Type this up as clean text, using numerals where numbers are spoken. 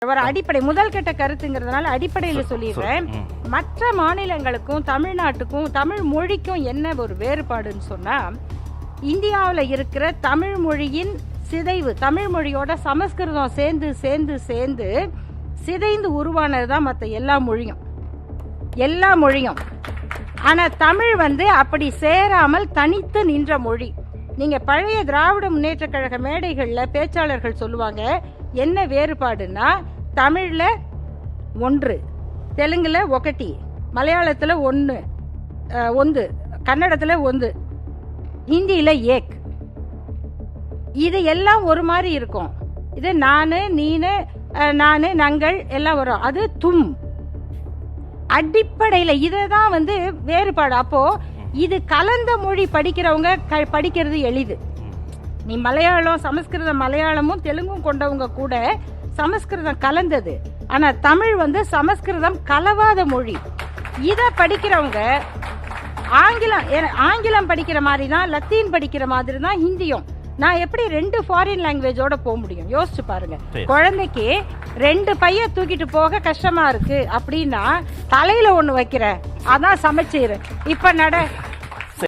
ஒரு அடிப்படை முதல் கட்ட கருத்துங்கிறதுனால அடிப்படையில சொல்லிடுறேன். மற்ற மாநிலங்களுக்கும் தமிழ்நாட்டுக்கும் தமிழ் மொழிக்கும் என்ன ஒரு வேறுபாடுன்னு சொன்னா, இந்தியாவில் இருக்கிற தமிழ் மொழியின் சிதைவு, தமிழ் மொழியோட சமஸ்கிருதம் சேர்ந்து சேர்ந்து சேர்ந்து சிதைந்து உருவானது தான் மற்ற எல்லா மொழியும். ஆனா தமிழ் அப்படி சேராமல் தனித்து நின்ற மொழி. நீங்க பழைய திராவிட முன்னேற்ற கழக மேடைகள்ல பேச்சாளர்கள் சொல்லுவாங்க, என்ன வேறுபாடுன்னா தமிழ்ல 1, தெலுங்குல 1, மலையாளத்துல 1, கன்னடத்துல 1, ஹிந்தியில 1. இது எல்லாம் ஒரு மாதிரி இருக்கும். இது நானு, நீனு, நானு, நங்கள் எல்லாம் வரும். அது தும் அடிப்படையில இதுதான் வேறுபாடு. அப்போ இது கலந்த மொழி படிக்கிறவங்க படிக்கிறது எளிது. நீ மலையாளம், சமஸ்கிருதம், மலையாளமும் தெலுங்கும் கொண்டவங்க கூட சமஸ்கிருதம் கலந்தது. ஆனா தமிழ் சமஸ்கிருதம் கலவாத மொழி. இத படிக்கிறவங்க ஆங்கிலம் படிக்கிற மாதிரி தான், லத்தீன் படிக்கிற மாதிரி தான் ஹிந்தியும். நான் எப்படி 2 ஃபாரின் லாங்குவேஜோட போக முடியும்? யோசிச்சு பாருங்க. குழந்தைக்கு 2 பைய தூக்கிட்டு போக கஷ்டமா இருக்கு அப்படின்னா தலையில 1 வைக்கிற, அதான் சமைச்சீரு. இப்ப